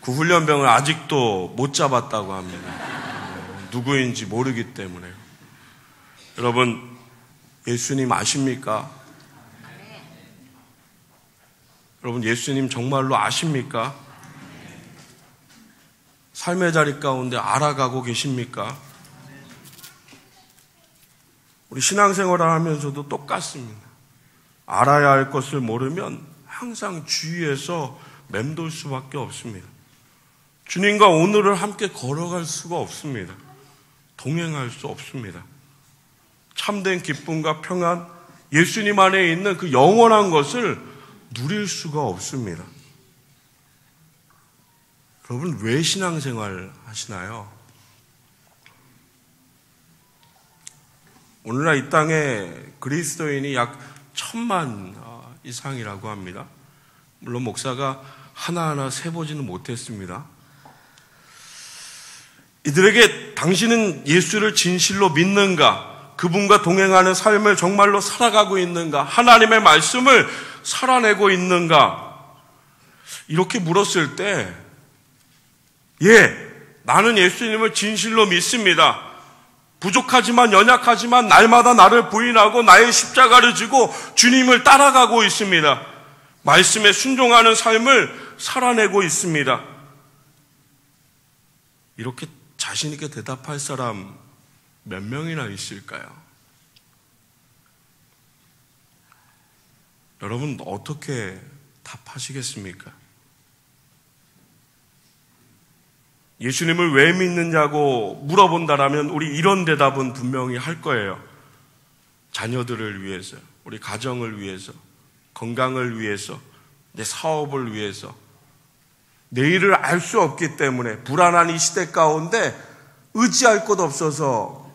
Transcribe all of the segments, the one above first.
그 훈련병을 아직도 못 잡았다고 합니다. 누구인지 모르기 때문에. 여러분, 예수님 아십니까? 여러분, 예수님 정말로 아십니까? 삶의 자리 가운데 알아가고 계십니까? 우리 신앙생활을 하면서도 똑같습니다. 알아야 할 것을 모르면 항상 주위에서 맴돌 수밖에 없습니다. 주님과 오늘을 함께 걸어갈 수가 없습니다. 동행할 수 없습니다. 참된 기쁨과 평안, 예수님 안에 있는 그 영원한 것을 누릴 수가 없습니다. 여러분, 왜 신앙생활 하시나요? 오늘날 이 땅에 그리스도인이 약 1000만 이상이라고 합니다. 물론 목사가 하나하나 세보지는 못했습니다. 이들에게 당신은 예수를 진실로 믿는가? 그분과 동행하는 삶을 정말로 살아가고 있는가? 하나님의 말씀을 살아내고 있는가? 이렇게 물었을 때, 예, 나는 예수님을 진실로 믿습니다. 부족하지만 연약하지만 날마다 나를 부인하고 나의 십자가를 지고 주님을 따라가고 있습니다. 말씀에 순종하는 삶을 살아내고 있습니다. 이렇게 자신 있게 대답할 사람 몇 명이나 있을까요? 여러분, 어떻게 답하시겠습니까? 예수님을 왜 믿느냐고 물어본다라면 우리 이런 대답은 분명히 할 거예요. 자녀들을 위해서, 우리 가정을 위해서, 건강을 위해서, 내 사업을 위해서, 내일을 알 수 없기 때문에 불안한 이 시대 가운데 의지할 곳 없어서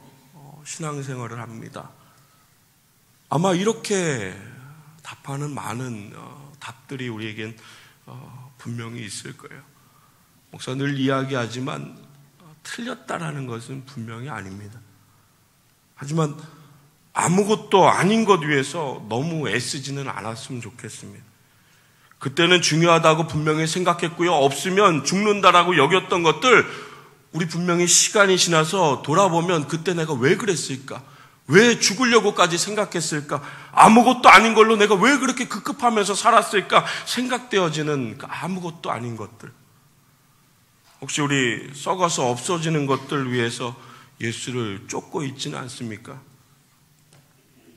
신앙생활을 합니다. 아마 이렇게 답하는 많은 답들이 우리에겐 분명히 있을 거예요. 목사 늘 이야기하지만 틀렸다라는 것은 분명히 아닙니다. 하지만 아무것도 아닌 것 위해서 너무 애쓰지는 않았으면 좋겠습니다. 그때는 중요하다고 분명히 생각했고요. 없으면 죽는다라고 여겼던 것들, 우리 분명히 시간이 지나서 돌아보면 그때 내가 왜 그랬을까? 왜 죽으려고까지 생각했을까? 아무것도 아닌 걸로 내가 왜 그렇게 급급하면서 살았을까? 생각되어지는 그 아무것도 아닌 것들. 혹시 우리 썩어서 없어지는 것들 위해서 예수를 쫓고 있지는 않습니까?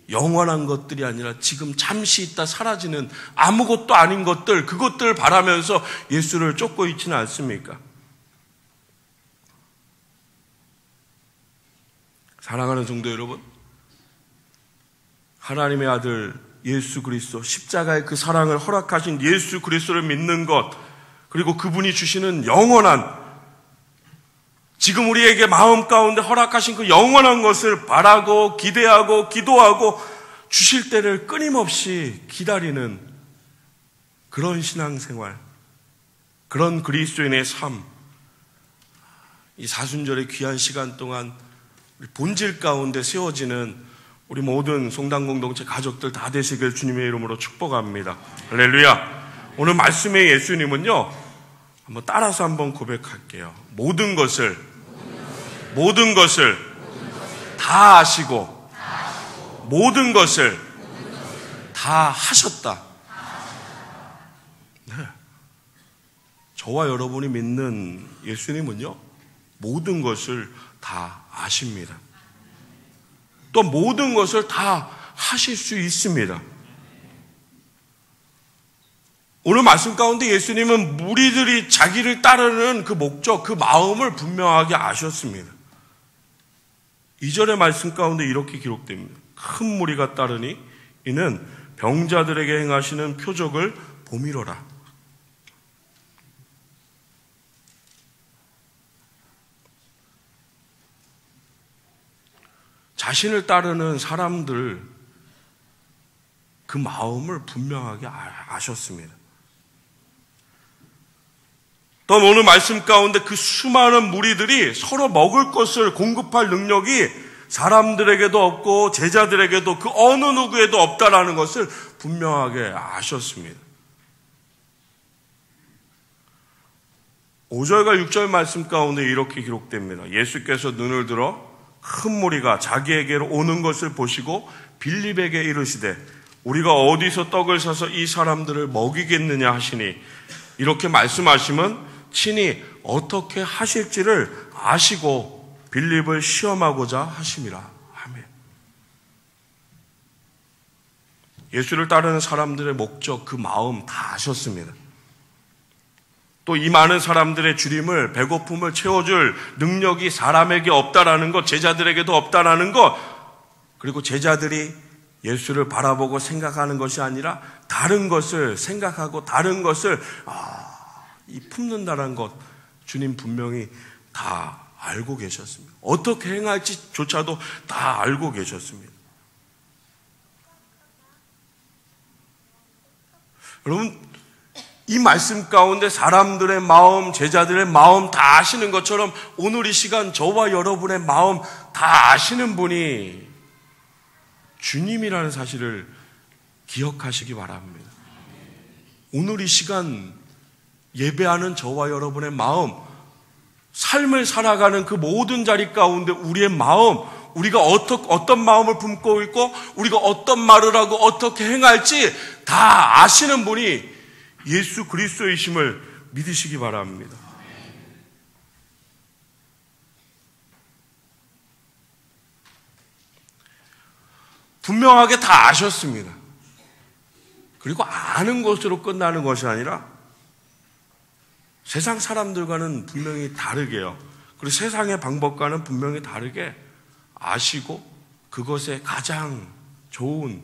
영원한 것들이 아니라 지금 잠시 있다 사라지는 아무것도 아닌 것들, 그것들을 바라면서 예수를 쫓고 있지는 않습니까? 사랑하는 성도 여러분, 하나님의 아들 예수 그리스도, 십자가의 그 사랑을 허락하신 예수 그리스도를 믿는 것, 그리고 그분이 주시는 영원한, 지금 우리에게 마음 가운데 허락하신 그 영원한 것을 바라고 기대하고 기도하고 주실 때를 끊임없이 기다리는 그런 신앙생활, 그런 그리스도인의 삶, 이 사순절의 귀한 시간 동안 우리 본질 가운데 세워지는 우리 모든 송당 공동체 가족들 다 되시길 주님의 이름으로 축복합니다. 할렐루야. 오늘 말씀의 예수님은요, 한번 따라서 한번 고백할게요. 모든 것을 다 아시고 모든 것을 다 하셨다. 네. 저와 여러분이 믿는 예수님은요, 모든 것을 다 아십니다. 또 모든 것을 다 하실 수 있습니다. 오늘 말씀 가운데 예수님은 무리들이 자기를 따르는 그 목적, 그 마음을 분명하게 아셨습니다. 2절의 말씀 가운데 이렇게 기록됩니다. 큰 무리가 따르니 이는 병자들에게 행하시는 표적을 보미로라. 자신을 따르는 사람들, 그 마음을 분명하게 아셨습니다. 또 오늘 말씀 가운데 그 수많은 무리들이 서로 먹을 것을 공급할 능력이 사람들에게도 없고 제자들에게도 그 어느 누구에도 없다라는 것을 분명하게 아셨습니다. 5절과 6절 말씀 가운데 이렇게 기록됩니다. 예수께서 눈을 들어 큰 무리가 자기에게로 오는 것을 보시고 빌립에게 이르시되 우리가 어디서 떡을 사서 이 사람들을 먹이겠느냐 하시니, 이렇게 말씀하시면 친히 어떻게 하실지를 아시고 빌립을 시험하고자 하심이라. 아멘. 예수를 따르는 사람들의 목적, 그 마음 다 아셨습니다. 또 이 많은 사람들의 주림을, 배고픔을 채워줄 능력이 사람에게 없다라는 것, 제자들에게도 없다라는 것, 그리고 제자들이 예수를 바라보고 생각하는 것이 아니라 다른 것을 생각하고 다른 것을 품는다는 것, 주님 분명히 다 알고 계셨습니다. 어떻게 행할지조차도 다 알고 계셨습니다. 여러분, 이 말씀 가운데 사람들의 마음, 제자들의 마음 다 아시는 것처럼 오늘 이 시간 저와 여러분의 마음 다 아시는 분이 주님이라는 사실을 기억하시기 바랍니다. 오늘 이 시간 예배하는 저와 여러분의 마음, 삶을 살아가는 그 모든 자리 가운데 우리의 마음, 우리가 어떤 마음을 품고 있고 우리가 어떤 말을 하고 어떻게 행할지 다 아시는 분이 예수 그리스도이심을 믿으시기 바랍니다. 분명하게 다 아셨습니다. 그리고 아는 것으로 끝나는 것이 아니라 세상 사람들과는 분명히 다르게요. 그리고 세상의 방법과는 분명히 다르게 아시고 그것에 가장 좋은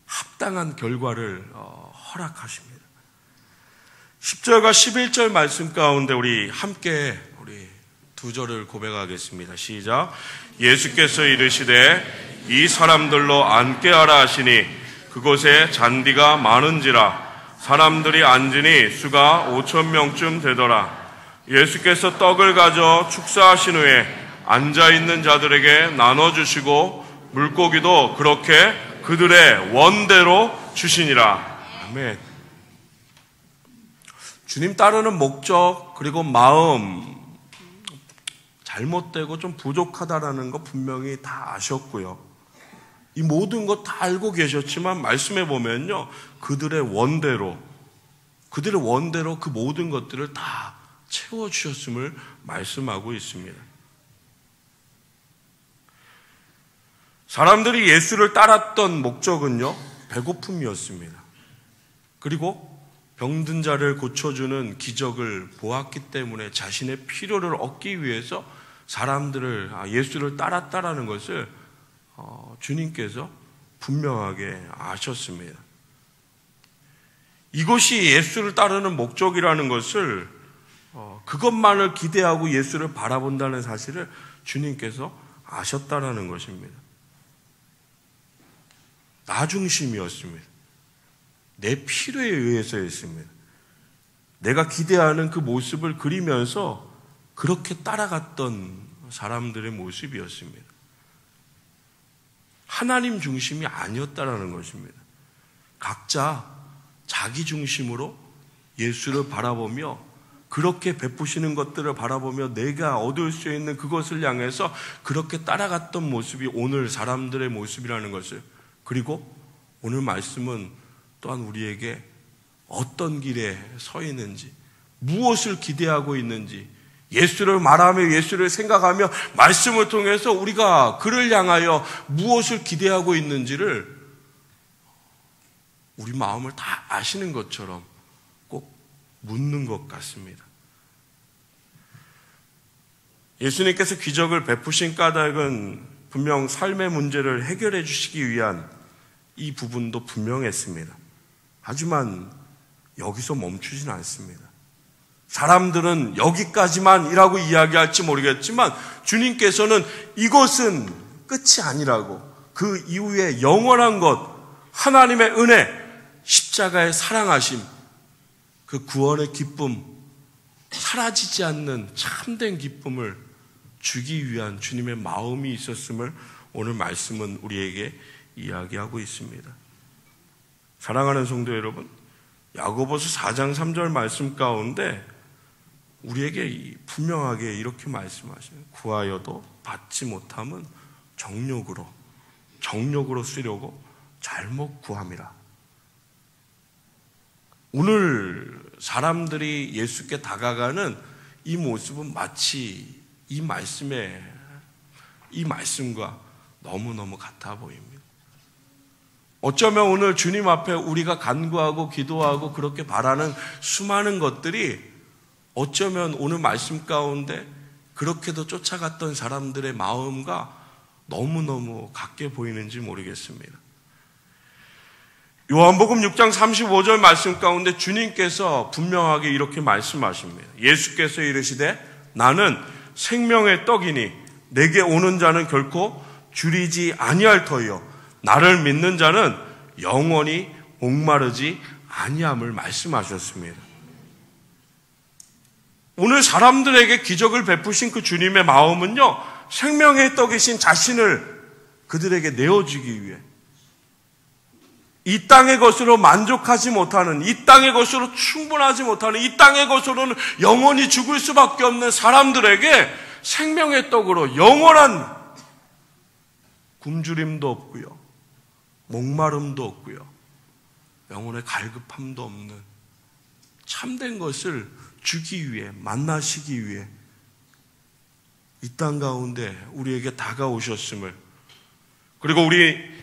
합당한 결과를 허락하십니다. 10절과 11절 말씀 가운데 우리 함께 우리 두 절을 고백하겠습니다. 시작. 예수께서 이르시되 이 사람들로 앉게 하라 하시니 그곳에 잔디가 많은지라 사람들이 앉으니 수가 5,000명쯤 되더라. 예수께서 떡을 가져 축사하신 후에 앉아있는 자들에게 나눠주시고 물고기도 그렇게 그들의 원대로 주시니라. 아멘. 주님 따르는 목적 그리고 마음 잘못되고 좀 부족하다라는 거 분명히 다 아셨고요. 이 모든 것 다 알고 계셨지만 말씀해 보면요, 그들의 원대로 그 모든 것들을 다 채워주셨음을 말씀하고 있습니다. 사람들이 예수를 따랐던 목적은요, 배고픔이었습니다. 그리고 병든 자를 고쳐주는 기적을 보았기 때문에 자신의 필요를 얻기 위해서 사람들을 예수를 따랐다라는 것을 주님께서 분명하게 아셨습니다. 이것이 예수를 따르는 목적이라는 것을 그것만을 기대하고 예수를 바라본다는 사실을 주님께서 아셨다라는 것입니다. 나 중심이었습니다. 내 필요에 의해서였습니다. 내가 기대하는 그 모습을 그리면서 그렇게 따라갔던 사람들의 모습이었습니다. 하나님 중심이 아니었다라는 것입니다. 각자 자기 중심으로 예수를 바라보며 그렇게 베푸시는 것들을 바라보며 내가 얻을 수 있는 그것을 향해서 그렇게 따라갔던 모습이 오늘 사람들의 모습이라는 것을, 그리고 오늘 말씀은 또한 우리에게 어떤 길에 서 있는지, 무엇을 기대하고 있는지, 예수를 말하며 예수를 생각하며 말씀을 통해서 우리가 그를 향하여 무엇을 기대하고 있는지를 우리 마음을 다 아시는 것처럼 꼭 묻는 것 같습니다. 예수님께서 기적을 베푸신 까닭은 분명 삶의 문제를 해결해 주시기 위한 이 부분도 분명했습니다. 하지만 여기서 멈추지는 않습니다. 사람들은 여기까지만이라고 이야기할지 모르겠지만 주님께서는 이것은 끝이 아니라고, 그 이후에 영원한 것, 하나님의 은혜, 십자가의 사랑하심, 그 구원의 기쁨, 사라지지 않는 참된 기쁨을 주기 위한 주님의 마음이 있었음을 오늘 말씀은 우리에게 이야기하고 있습니다. 사랑하는 성도 여러분, 야고보서 4장 3절 말씀 가운데 우리에게 분명하게 이렇게 말씀하시는, 구하여도 받지 못함은 정욕으로 쓰려고 잘못 구함이라. 오늘 사람들이 예수께 다가가는 이 모습은 마치 이 말씀과 너무너무 같아 보입니다. 어쩌면 오늘 주님 앞에 우리가 간구하고 기도하고 그렇게 바라는 수많은 것들이 어쩌면 오늘 말씀 가운데 그렇게도 쫓아갔던 사람들의 마음과 너무너무 같게 보이는지 모르겠습니다. 요한복음 6장 35절 말씀 가운데 주님께서 분명하게 이렇게 말씀하십니다. 예수께서 이르시되 나는 생명의 떡이니 내게 오는 자는 결코 줄이지 아니할 터이요 나를 믿는 자는 영원히 목마르지 아니함을 말씀하셨습니다. 오늘 사람들에게 기적을 베푸신 그 주님의 마음은요, 생명의 떡이신 자신을 그들에게 내어주기 위해 이 땅의 것으로 만족하지 못하는, 이 땅의 것으로 충분하지 못하는, 이 땅의 것으로는 영원히 죽을 수밖에 없는 사람들에게 생명의 떡으로 영원한 굶주림도 없고요, 목마름도 없고요, 영혼의 갈급함도 없는 참된 것을 주기 위해, 만나시기 위해 이 땅 가운데 우리에게 다가오셨음을, 그리고 우리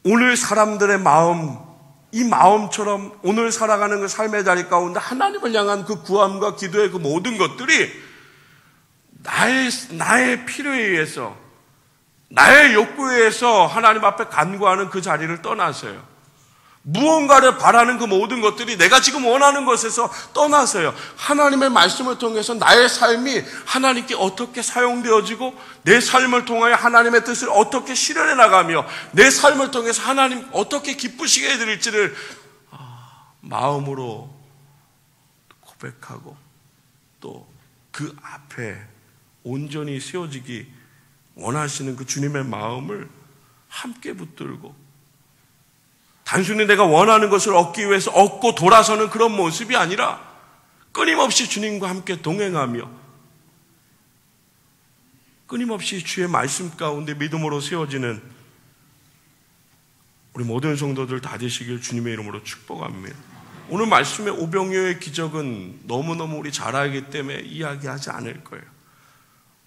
오늘 사람들의 마음, 이 마음처럼 오늘 살아가는 그 삶의 자리 가운데 하나님을 향한 그 구함과 기도의 그 모든 것들이 나의 필요에 의해서, 나의 욕구에 의해서 하나님 앞에 간구하는 그 자리를 떠나서요, 무언가를 바라는 그 모든 것들이 내가 지금 원하는 것에서 떠나서요, 하나님의 말씀을 통해서 나의 삶이 하나님께 어떻게 사용되어지고 내 삶을 통하여 하나님의 뜻을 어떻게 실현해 나가며 내 삶을 통해서 하나님 어떻게 기쁘시게 해드릴지를 마음으로 고백하고 또 그 앞에 온전히 세워지기 원하시는 그 주님의 마음을 함께 붙들고, 단순히 내가 원하는 것을 얻기 위해서 얻고 돌아서는 그런 모습이 아니라 끊임없이 주님과 함께 동행하며 끊임없이 주의 말씀 가운데 믿음으로 세워지는 우리 모든 성도들 다 되시길 주님의 이름으로 축복합니다. 오늘 말씀의 오병이어의 기적은 너무너무 우리 잘 알기 때문에 이야기하지 않을 거예요.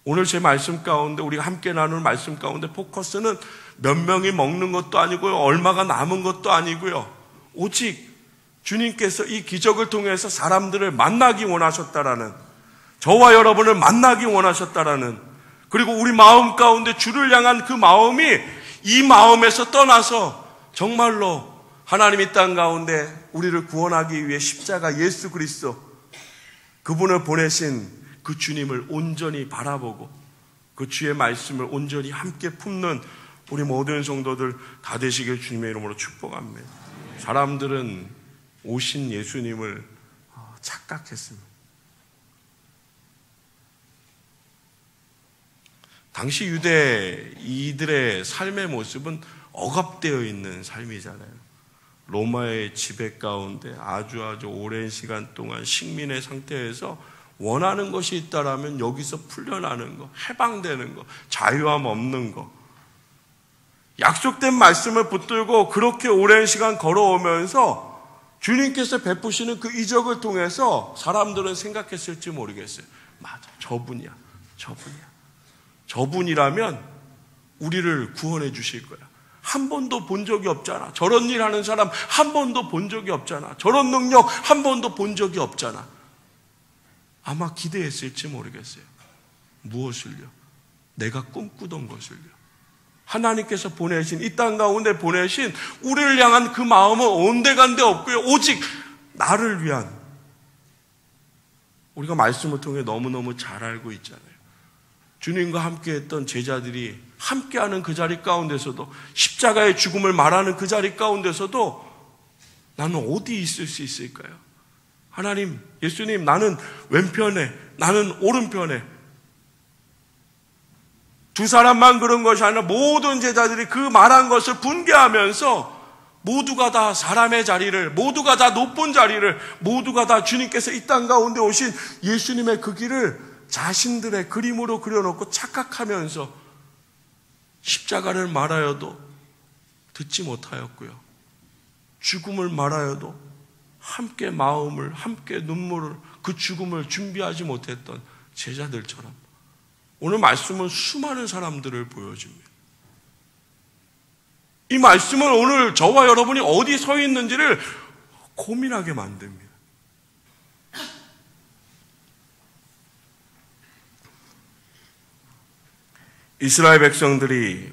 오늘 제 말씀 가운데 우리가 함께 나누는 말씀 가운데 포커스는 몇 명이 먹는 것도 아니고요, 얼마가 남은 것도 아니고요, 오직 주님께서 이 기적을 통해서 사람들을 만나기 원하셨다라는, 저와 여러분을 만나기 원하셨다라는, 그리고 우리 마음 가운데 주를 향한 그 마음이 이 마음에서 떠나서 정말로 하나님 이 땅 가운데 우리를 구원하기 위해 십자가 예수 그리스도 그분을 보내신 그 주님을 온전히 바라보고 그 주의 말씀을 온전히 함께 품는 우리 모든 성도들 다 되시길 주님의 이름으로 축복합니다. 사람들은 오신 예수님을 착각했습니다. 당시 유대인들의 삶의 모습은 억압되어 있는 삶이잖아요. 로마의 지배 가운데 아주 오랜 시간 동안 식민의 상태에서 원하는 것이 있다라면 여기서 풀려나는 거, 해방되는 거, 자유함 없는 거, 약속된 말씀을 붙들고 그렇게 오랜 시간 걸어오면서 주님께서 베푸시는 그 이적을 통해서 사람들은 생각했을지 모르겠어요. 맞아, 저분이라면 우리를 구원해 주실 거야. 한 번도 본 적이 없잖아. 저런 일 하는 사람 한 번도 본 적이 없잖아. 저런 능력 한 번도 본 적이 없잖아. 아마 기대했을지 모르겠어요. 무엇을요? 내가 꿈꾸던 것을요. 하나님께서 보내신, 이 땅 가운데 보내신 우리를 향한 그 마음은 온데간데 없고요, 오직 나를 위한, 우리가 말씀을 통해 너무너무 잘 알고 있잖아요. 주님과 함께했던 제자들이 함께하는 그 자리 가운데서도, 십자가의 죽음을 말하는 그 자리 가운데서도 나는 어디 있을 수 있을까요? 하나님, 예수님, 나는 왼편에, 나는 오른편에. 두 사람만 그런 것이 아니라 모든 제자들이 그 말한 것을 분개하면서 모두가 다 사람의 자리를, 모두가 다 높은 자리를, 모두가 다 주님께서 이 땅 가운데 오신 예수님의 그 길을 자신들의 그림으로 그려놓고 착각하면서 십자가를 말하여도 듣지 못하였고요. 죽음을 말하여도 함께 마음을, 함께 눈물을, 그 죽음을 준비하지 못했던 제자들처럼 오늘 말씀은 수많은 사람들을 보여줍니다. 이 말씀은 오늘 저와 여러분이 어디 서 있는지를 고민하게 만듭니다. 이스라엘 백성들이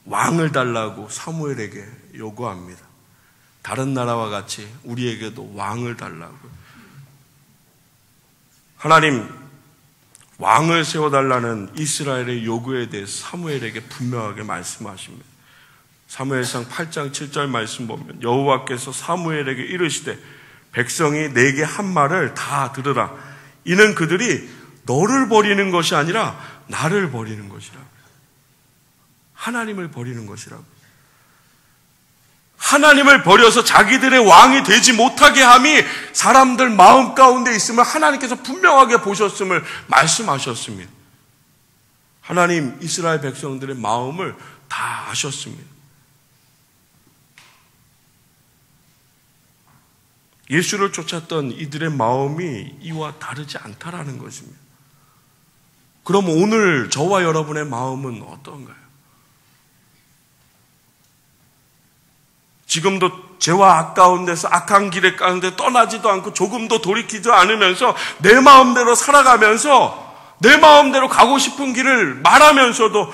왕을 달라고 사무엘에게 요구합니다. 다른 나라와 같이 우리에게도 왕을 달라고. 하나님, 왕을 세워달라는 이스라엘의 요구에 대해 사무엘에게 분명하게 말씀하십니다. 사무엘상 8장 7절 말씀 보면 여호와께서 사무엘에게 이르시되 백성이 내게 한 말을 다 들으라. 이는 그들이 너를 버리는 것이 아니라 나를 버리는 것이라. 하나님을 버리는 것이라고. 하나님을 버려서 자기들의 왕이 되지 못하게 함이 사람들 마음 가운데 있음을 하나님께서 분명하게 보셨음을 말씀하셨습니다. 하나님 이스라엘 백성들의 마음을 다 아셨습니다. 예수를 쫓았던 이들의 마음이 이와 다르지 않다라는 것입니다. 그럼 오늘 저와 여러분의 마음은 어떤가요? 지금도 죄와 악 가운데서 악한 길의 가운데 떠나지도 않고 조금도 돌이키지 않으면서 내 마음대로 살아가면서 내 마음대로 가고 싶은 길을 말하면서도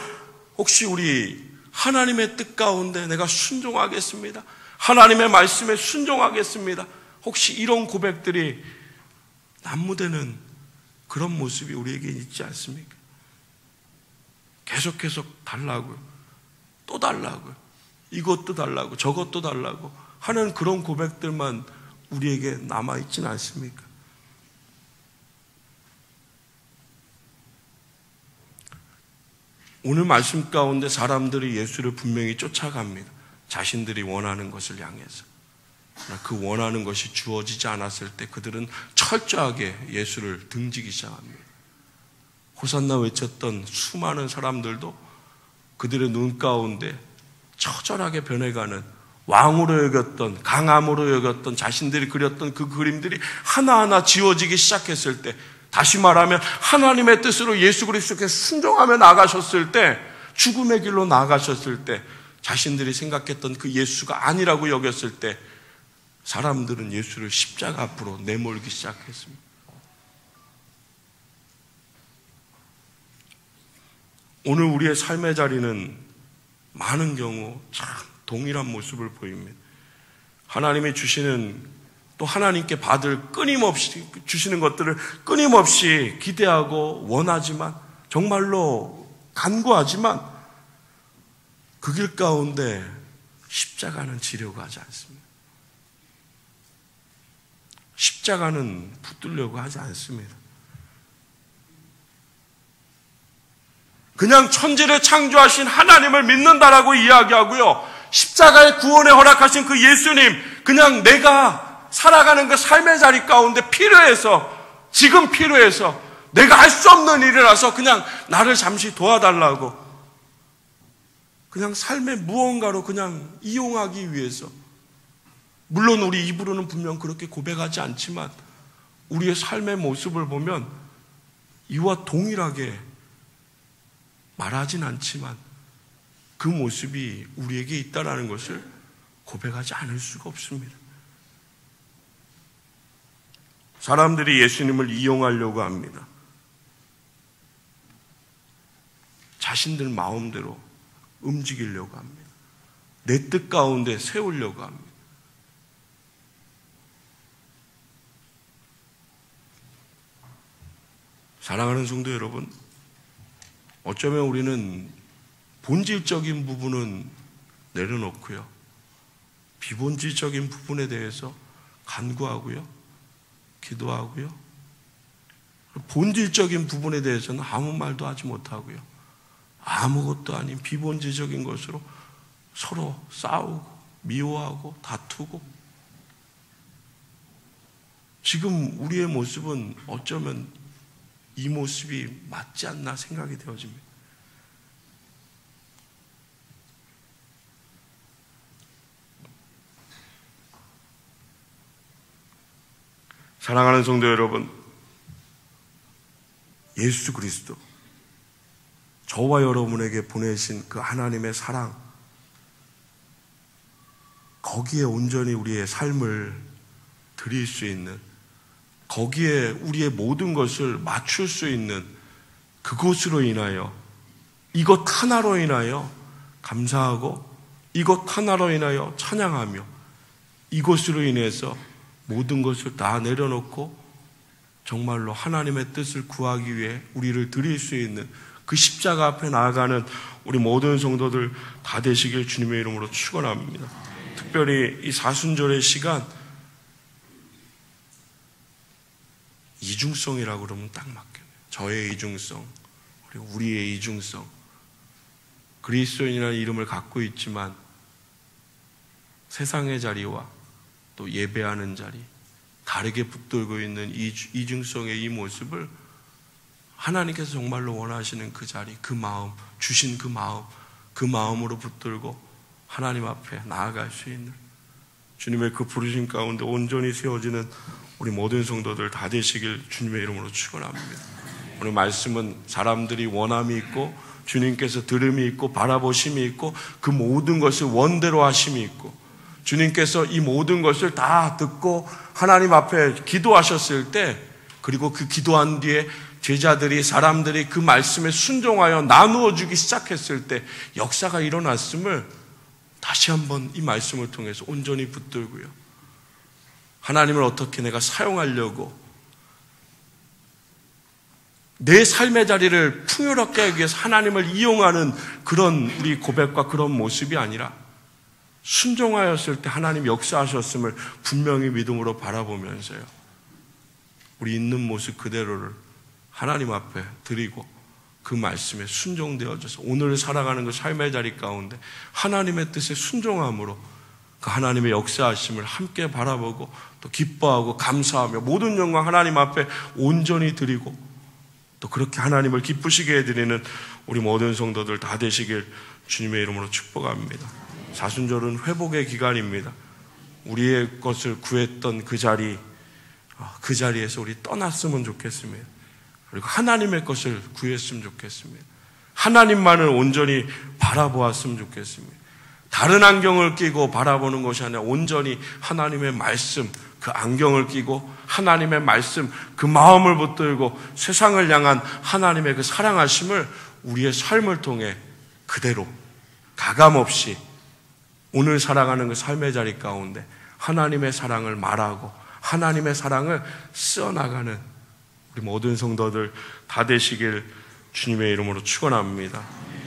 혹시 우리 하나님의 뜻 가운데 내가 순종하겠습니다. 하나님의 말씀에 순종하겠습니다. 혹시 이런 고백들이 난무되는 그런 모습이 우리에게 있지 않습니까? 계속해서 달라고요. 또 달라고요. 이것도 달라고 저것도 달라고 하는 그런 고백들만 우리에게 남아있지는 않습니까? 오늘 말씀 가운데 사람들이 예수를 분명히 쫓아갑니다. 자신들이 원하는 것을 향해서. 그 원하는 것이 주어지지 않았을 때 그들은 철저하게 예수를 등지기 시작합니다. 호산나 외쳤던 수많은 사람들도 그들의 눈 가운데 처절하게 변해가는 왕으로 여겼던, 강함으로 여겼던 자신들이 그렸던 그 그림들이 하나하나 지워지기 시작했을 때, 다시 말하면 하나님의 뜻으로 예수 그리스도께 순종하며 나가셨을 때, 죽음의 길로 나가셨을 때, 자신들이 생각했던 그 예수가 아니라고 여겼을 때 사람들은 예수를 십자가 앞으로 내몰기 시작했습니다. 오늘 우리의 삶의 자리는 많은 경우 참 동일한 모습을 보입니다. 하나님이 주시는, 또 하나님께 받을 끊임없이 주시는 것들을 끊임없이 기대하고 원하지만, 정말로 간구하지만 그 길 가운데 십자가는 지려고 하지 않습니다. 십자가는 붙들려고 하지 않습니다. 그냥 천지를 창조하신 하나님을 믿는다라고 이야기하고요. 십자가의 구원에 허락하신 그 예수님, 그냥 내가 살아가는 그 삶의 자리 가운데 필요해서, 지금 필요해서 내가 할 수 없는 일이라서 그냥 나를 잠시 도와달라고, 그냥 삶의 무언가로 그냥 이용하기 위해서, 물론 우리 입으로는 분명 그렇게 고백하지 않지만 우리의 삶의 모습을 보면 이와 동일하게 말하진 않지만 그 모습이 우리에게 있다는 것을 고백하지 않을 수가 없습니다. 사람들이 예수님을 이용하려고 합니다. 자신들 마음대로 움직이려고 합니다. 내 뜻 가운데 세우려고 합니다. 사랑하는 성도 여러분, 어쩌면 우리는 본질적인 부분은 내려놓고요, 비본질적인 부분에 대해서 간구하고요, 기도하고요, 본질적인 부분에 대해서는 아무 말도 하지 못하고요, 아무것도 아닌 비본질적인 것으로 서로 싸우고 미워하고 다투고, 지금 우리의 모습은 어쩌면 이 모습이 맞지 않나 생각이 되어집니다. 사랑하는 성도 여러분, 예수 그리스도, 저와 여러분에게 보내신 그 하나님의 사랑, 거기에 온전히 우리의 삶을 드릴 수 있는, 거기에 우리의 모든 것을 맞출 수 있는 그곳으로 인하여, 이것 하나로 인하여 감사하고, 이것 하나로 인하여 찬양하며, 이것으로 인해서 모든 것을 다 내려놓고 정말로 하나님의 뜻을 구하기 위해 우리를 드릴 수 있는 그 십자가 앞에 나아가는 우리 모든 성도들 다 되시길 주님의 이름으로 축원합니다. 특별히 이 사순절의 시간, 이중성이라고 그러면 딱 맞겠네요. 저의 이중성, 그리고 우리의 이중성. 그리스도인이라는 이름을 갖고 있지만 세상의 자리와 또 예배하는 자리, 다르게 붙들고 있는 이중성의 이 모습을 하나님께서 정말로 원하시는 그 자리, 그 마음, 주신 그 마음으로 붙들고 하나님 앞에 나아갈 수 있는, 주님의 그 부르심 가운데 온전히 세워지는 우리 모든 성도들 다 되시길 주님의 이름으로 축원합니다. 오늘 말씀은 사람들이 원함이 있고, 주님께서 들음이 있고, 바라보심이 있고, 그 모든 것을 원대로 하심이 있고, 주님께서 이 모든 것을 다 듣고 하나님 앞에 기도하셨을 때, 그리고 그 기도한 뒤에 제자들이, 사람들이 그 말씀에 순종하여 나누어 주기 시작했을 때 역사가 일어났음을 다시 한번 이 말씀을 통해서 온전히 붙들고요, 하나님을 어떻게 내가 사용하려고, 내 삶의 자리를 풍요롭게 하기 위해서 하나님을 이용하는 그런 우리 고백과 그런 모습이 아니라, 순종하였을 때 하나님 역사하셨음을 분명히 믿음으로 바라보면서요, 우리 있는 모습 그대로를 하나님 앞에 드리고 그 말씀에 순종되어져서 오늘 살아가는 그 삶의 자리 가운데 하나님의 뜻에 순종함으로 그 하나님의 역사하심을 함께 바라보고 또 기뻐하고 감사하며 모든 영광 하나님 앞에 온전히 드리고, 또 그렇게 하나님을 기쁘시게 해드리는 우리 모든 성도들 다 되시길 주님의 이름으로 축복합니다. 사순절은 회복의 기간입니다. 우리의 것을 구했던 그 자리에서 우리 떠났으면 좋겠습니다. 그리고 하나님의 것을 구했으면 좋겠습니다. 하나님만을 온전히 바라보았으면 좋겠습니다. 다른 안경을 끼고 바라보는 것이 아니라 온전히 하나님의 말씀, 그 안경을 끼고 하나님의 말씀, 그 마음을 붙들고 세상을 향한 하나님의 그 사랑하심을 우리의 삶을 통해 그대로 가감없이 오늘 살아가는 그 삶의 자리 가운데 하나님의 사랑을 말하고 하나님의 사랑을 써나가는 우리 모든 성도들 다 되시길 주님의 이름으로 축원합니다.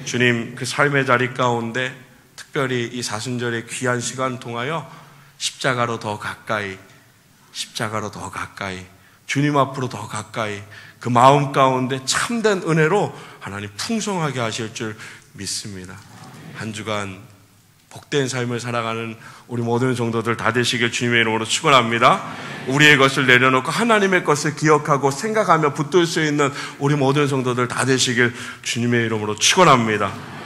주님, 그 삶의 자리 가운데 특별히 이 사순절의 귀한 시간 통하여 십자가로 더 가까이, 주님 앞으로 더 가까이, 그 마음 가운데 참된 은혜로 하나님 풍성하게 하실 줄 믿습니다. 한 주간 복된 삶을 살아가는 우리 모든 성도들 다 되시길 주님의 이름으로 축원합니다. 우리의 것을 내려놓고 하나님의 것을 기억하고 생각하며 붙들 수 있는 우리 모든 성도들 다 되시길 주님의 이름으로 축원합니다.